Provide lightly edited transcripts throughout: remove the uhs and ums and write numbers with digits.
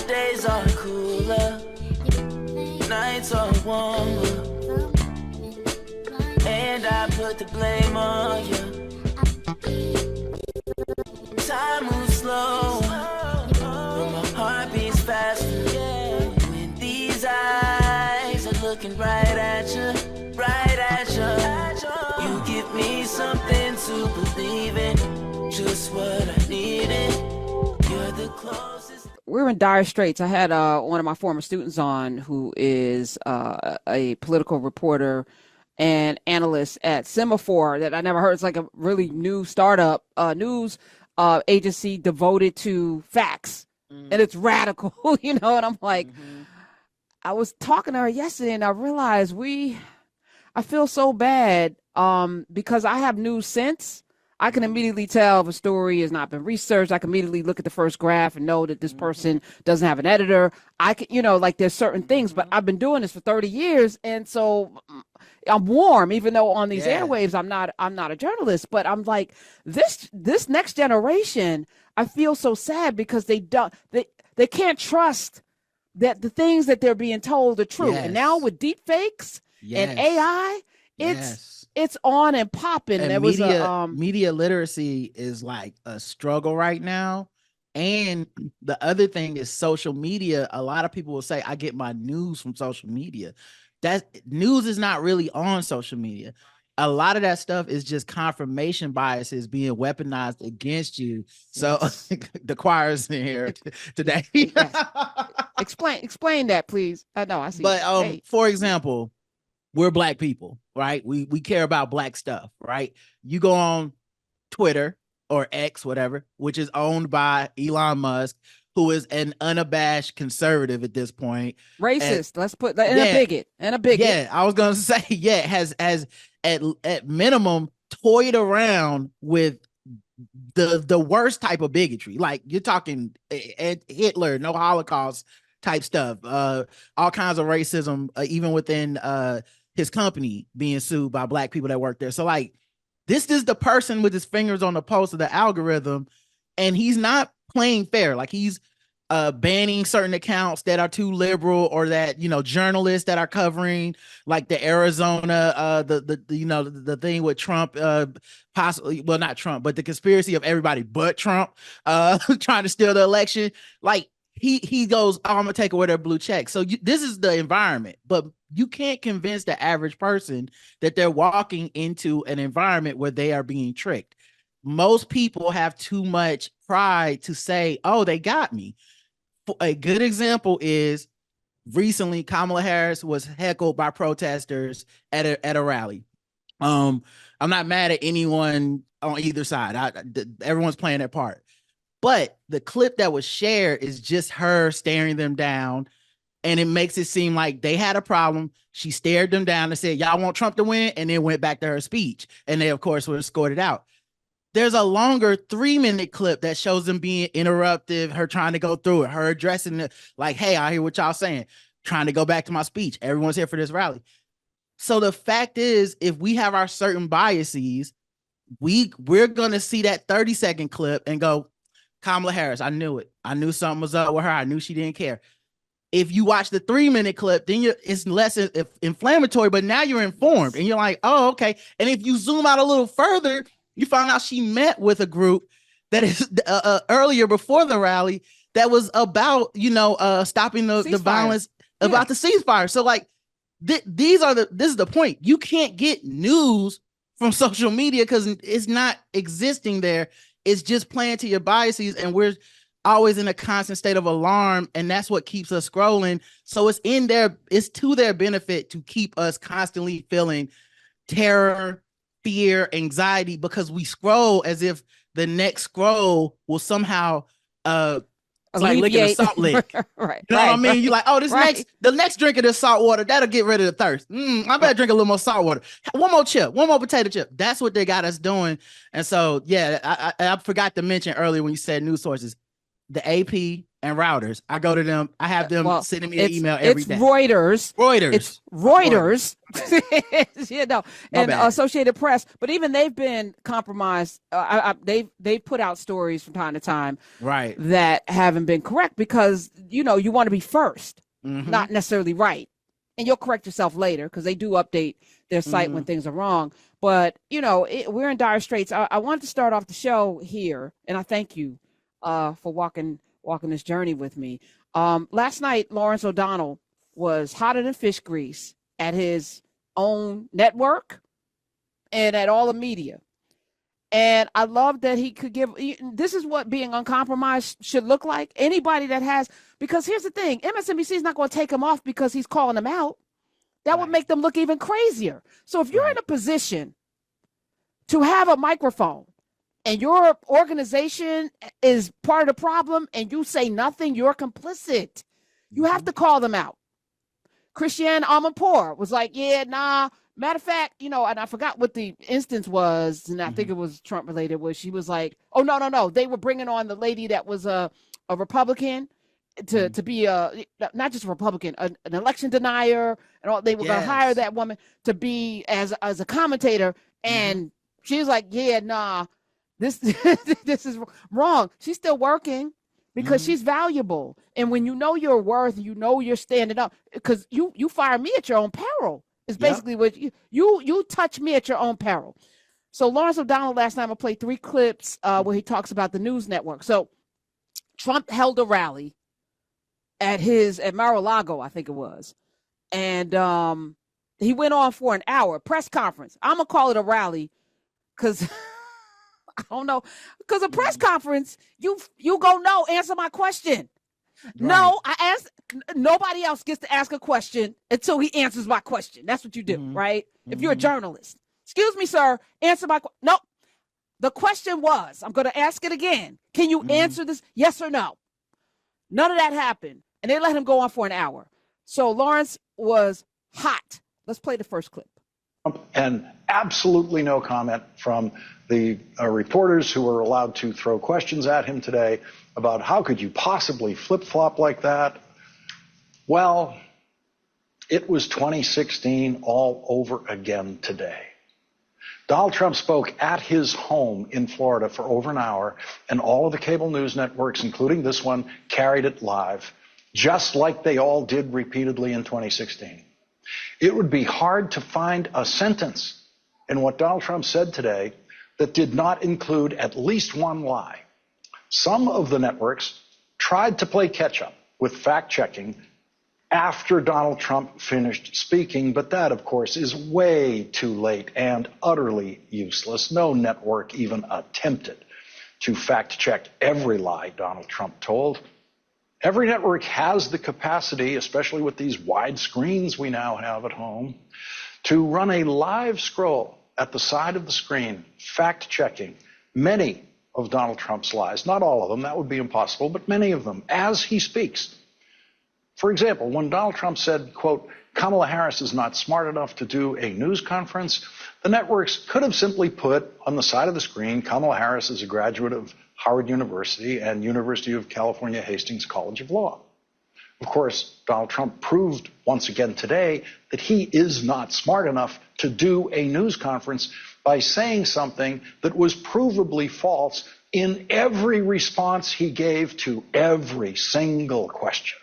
days are cooler, nights are warmer, and I put the blame on you. Time moves slow, but my heart beats faster. When these eyes are looking right at you, right at you. You give me something to believe in, just what I needed. You're the closest. We're in dire straits. I had one of my former students on who is a political reporter and analyst at Semaphore that I never heard. It's like a really new startup news agency devoted to facts, and it's radical, you know. And I'm like, I was talking to her yesterday, and I realized I feel so bad because I have news sense. I can immediately tell if a story has not been researched. I can immediately look at the first graph and know that this person doesn't have an editor. I can, you know, like there's certain things, but I've been doing this for 30 years. And so I'm warm, even though on these airwaves, I'm not a journalist, but I'm like, this next generation, I feel so sad because they can't trust that the things that they're being told are true. And now with deep fakes and AI, it's on and popping. And media literacy is like a struggle right now. And the other thing is social media. A lot of people will say, I get my news from social media. That news is not really on social media. A lot of that stuff is just confirmation biases being weaponized against you. So the choir's in here today. Explain that, please. I know I see. But for example, we're Black people, right? We care about Black stuff, right? You go on Twitter or X, whatever, which is owned by Elon Musk, who is an unabashed conservative at this point. Racist. Let's put that in a bigot. Yeah, I was gonna say, has at minimum toyed around with the worst type of bigotry. Like you're talking Hitler, no Holocaust type stuff, all kinds of racism, even within his company being sued by Black people that work there. So like, this is the person with his fingers on the pulse of the algorithm, and he's not playing fair. Like he's banning certain accounts that are too liberal, or that, you know, journalists that are covering like the Arizona, the thing with Trump, possibly, well, not Trump, but the conspiracy of everybody but Trump trying to steal the election. Like he goes, oh, I'm gonna take away their blue check. So this is the environment, but you can't convince the average person that they're walking into an environment where they are being tricked. Most people have too much pride to say, oh, they got me. A good example is recently Kamala Harris was heckled by protesters at a rally. I'm not mad at anyone on either side. Everyone's playing their part. But the clip that was shared is just her staring them down, and it makes it seem like they had a problem. She stared them down and said, y'all want Trump to win? And then went back to her speech. And they, of course, were escorted out. There's a longer 3-minute clip that shows them being interruptive, her trying to go through it, her addressing it like, hey, I hear what y'all saying, trying to go back to my speech. Everyone's here for this rally. So the fact is, if we have our certain biases, we're going to see that 30-second clip and go, Kamala Harris, I knew it. I knew something was up with her. I knew she didn't care. If you watch the 3-minute clip, then it's less inflammatory, but now you're informed and you're like, oh, okay. And if you zoom out a little further, you find out she met with a group that is earlier before the rally that was about, stopping the violence, about the ceasefire. So like this is the point. You can't get news from social media because it's not existing there. It's just playing to your biases, and we're always in a constant state of alarm, and that's what keeps us scrolling. So it's to their benefit to keep us constantly feeling terror, fear, anxiety, because we scroll as if the next scroll will somehow it's like licking a salt lick. Right. You know what I mean? You're like, oh, the next drink of this salt water, that'll get rid of the thirst. I better drink a little more salt water. One more chip, one more potato chip. That's what they got us doing. And so, yeah, I forgot to mention earlier when you said news sources. the AP, and Routers. I go to them. I have them sending me an email every day. Reuters. It's Reuters. You know, and Associated Press. But even they've been compromised. They've put out stories from time to time, right, that haven't been correct because you want to be first, not necessarily right, and you'll correct yourself later because they do update their site when things are wrong. But we're in dire straits. I wanted to start off the show here, and I thank you for walking this journey with me. Last night, Lawrence O'Donnell was hotter than fish grease at his own network and at all the media. And I love that he could give, this is what being uncompromised should look like. Anybody that has, because here's the thing, MSNBC is not going to take him off because he's calling them out. That would make them look even crazier. So if you're in a position to have a microphone and your organization is part of the problem and you say nothing, you're complicit. You have to call them out. Christiane Amanpour was like, yeah, nah. Matter of fact, and I forgot what the instance was, and I think it was Trump related, where she was like, oh, no. They were bringing on the lady that was a Republican to be not just a Republican, an election denier, and all. They were going to hire that woman to be as a commentator. And she was like, yeah, nah. This this is wrong. She's still working because she's valuable. And when you know your worth, you're standing up, because you fire me at your own peril. It's basically what you touch me at your own peril. So Lawrence O'Donnell last night, I'm gonna play 3 clips where he talks about the news network. So Trump held a rally at Mar-a-Lago, I think it was. And he went on for an hour, press conference. I'm gonna call it a rally because I don't know, because a press conference, you go, no, answer my question. Right. No, I asked. Nobody else gets to ask a question until he answers my question. That's what you do, right? If you're a journalist. Excuse me, sir, answer my question. No, the question was, I'm going to ask it again. Can you answer this? Yes or no? None of that happened. And they let him go on for an hour. So Lawrence was hot. Let's play the first clip. And absolutely no comment from the reporters who were allowed to throw questions at him today about how could you possibly flip-flop like that. Well, it was 2016 all over again today. Donald Trump spoke at his home in Florida for over an hour, and all of the cable news networks, including this one, carried it live, just like they all did repeatedly in 2016. It would be hard to find a sentence in what Donald Trump said today that did not include at least one lie. Some of the networks tried to play catch-up with fact-checking after Donald Trump finished speaking, but that, of course, is way too late and utterly useless. No network even attempted to fact-check every lie Donald Trump told. Every network has the capacity, especially with these wide screens we now have at home, to run a live scroll at the side of the screen, fact-checking many of Donald Trump's lies. Not all of them, that would be impossible, but many of them as he speaks. For example, when Donald Trump said, quote, Kamala Harris is not smart enough to do a news conference, the networks could have simply put on the side of the screen, Kamala Harris is a graduate of Howard University and University of California Hastings College of Law. Of course, Donald Trump proved once again today that he is not smart enough to do a news conference by saying something that was provably false in every response he gave to every single question.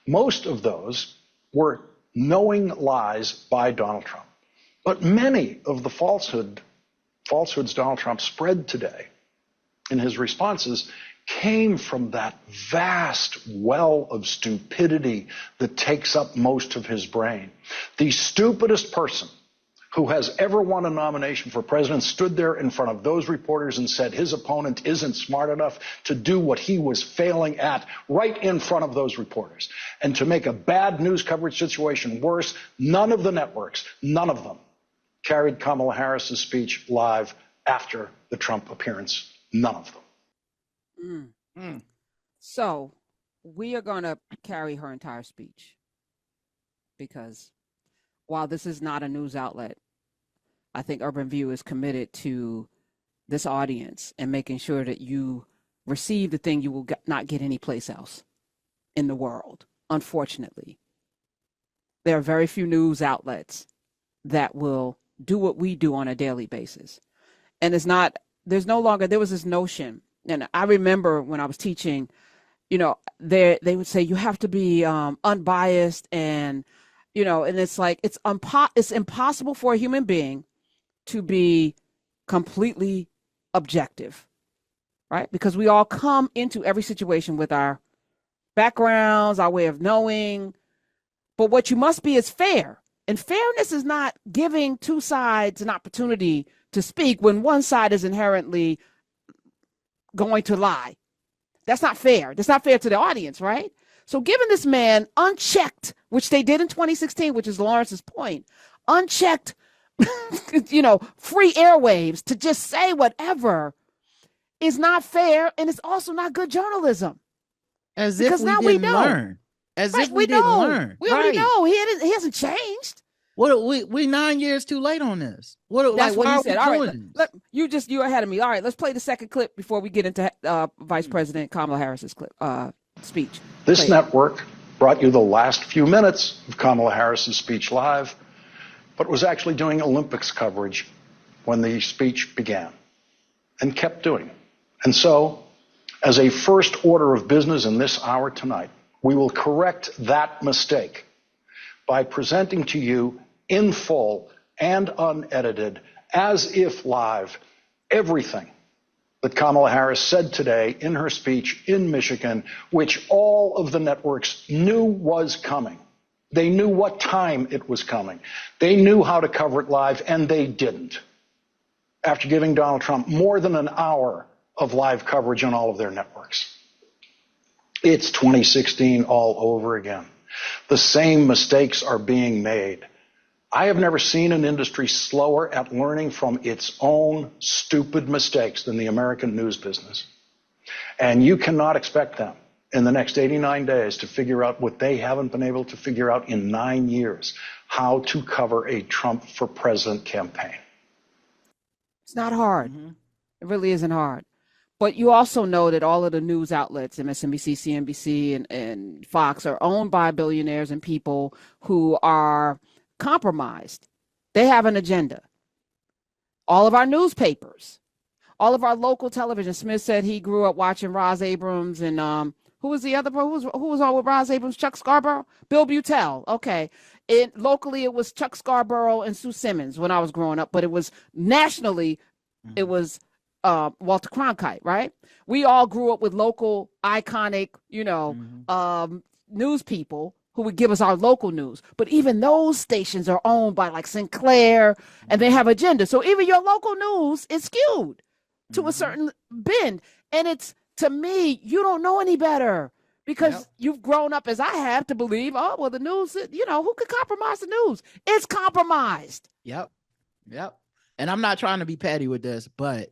Most of those were knowing lies by Donald Trump. But many of the falsehoods Donald Trump spread today in his responses came from that vast well of stupidity that takes up most of his brain. The stupidest person who has ever won a nomination for president stood there in front of those reporters and said his opponent isn't smart enough to do what he was failing at right in front of those reporters. And to make a bad news coverage situation worse, none of the networks, none of them, carried Kamala Harris's speech live after the Trump appearance. None of them. So we are going to carry her entire speech because while this is not a news outlet, I think Urban View is committed to this audience and making sure that you receive the thing you will not get anyplace else in the world, unfortunately. There are very few news outlets that will do what we do on a daily basis. And there's no longer, there was this notion, and I remember when I was teaching, they would say you have to be unbiased, and, and it's like, it's impossible for a human being to be completely objective, right? Because we all come into every situation with our backgrounds, our way of knowing, but what you must be is fair. And fairness is not giving two sides an opportunity to speak when one side is inherently going to lie. That's not fair. That's not fair to the audience, right? So giving this man unchecked, which they did in 2016, which is Lawrence's point, unchecked, free airwaves to just say whatever is not fair, and it's also not good journalism. As if we didn't learn. As if we didn't learn. We already know. He hasn't changed. What we 9 years too late on this. That's what he said. All right, you're ahead of me. All right, let's play the second clip before we get into Vice President Kamala Harris's speech. This network brought you the last few minutes of Kamala Harris's speech live, but was actually doing Olympics coverage when the speech began and kept doing it. And so, as a first order of business in this hour tonight, we will correct that mistake by presenting to you in full and unedited, as if live, everything that Kamala Harris said today in her speech in Michigan, which all of the networks knew was coming. They knew what time it was coming. They knew how to cover it live, and they didn't. After giving Donald Trump more than an hour of live coverage on all of their networks. It's 2016 all over again. The same mistakes are being made. I have never seen an industry slower at learning from its own stupid mistakes than the American news business. And you cannot expect them in the next 89 days to figure out what they haven't been able to figure out in 9 years, how to cover a Trump for president campaign. It's not hard. Mm-hmm. It really isn't hard. But you also know that all of the news outlets, MSNBC, CNBC, and Fox, are owned by billionaires and people who are compromised. They have an agenda. All of our newspapers, all of our local television. Smith said he grew up watching Roz Abrams and who was the other? Who was on with Roz Abrams? Chuck Scarborough? Bill Butel. Okay. Locally, it was Chuck Scarborough and Sue Simmons when I was growing up, but it was nationally, it was Walter Cronkite, right? We all grew up with local iconic, news people who would give us our local news. But even those stations are owned by like Sinclair, and they have agenda. So even your local news is skewed to a certain bend. And it's, to me, you don't know any better because you've grown up as I have to believe, the news, who could compromise the news? It's compromised. Yep. And I'm not trying to be petty with this, but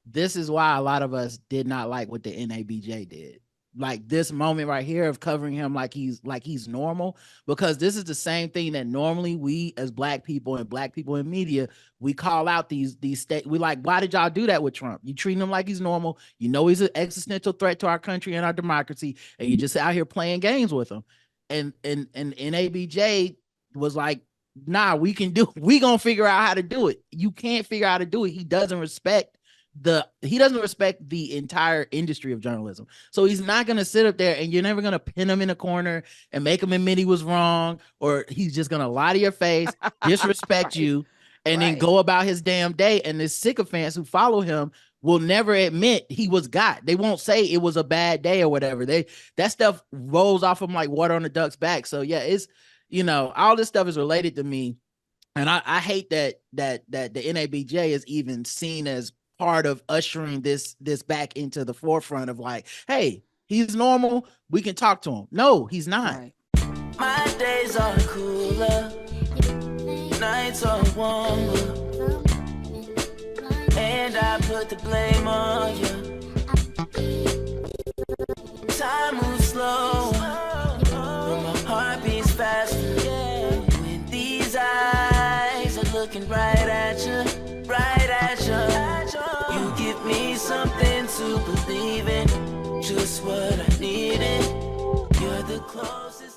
this is why a lot of us did not like what the NABJ did. Like this moment right here of covering him like he's normal, because this is the same thing that normally we as black people and black people in media, we call out these states. We like, why did y'all do that with Trump? You treat him like he's normal. You know he's an existential threat to our country and our democracy, and you just out here playing games with him. And NABJ was like, nah, we gonna figure out how to do it. You can't figure out how to do it. He doesn't respect the entire industry of journalism. So he's not going to sit up there and you're never going to pin him in a corner and make him admit he was wrong, or he's just going to lie to your face, disrespect you, and then go about his damn day. And the sycophants who follow him will never admit he was got. They won't say it was a bad day or whatever. That stuff rolls off him like water on a duck's back. So yeah, it's, all this stuff is related to me. And I hate that the NABJ is even seen as part of ushering this back into the forefront of like, hey, he's normal, we can talk to him. No, he's not. Right. My days are cooler, nights are warmer, and I put the blame on you. Time moves slow, but my heart beats faster. When these eyes are looking right at you, right at you. You give me something to believe in, just what I needed. You're the closest.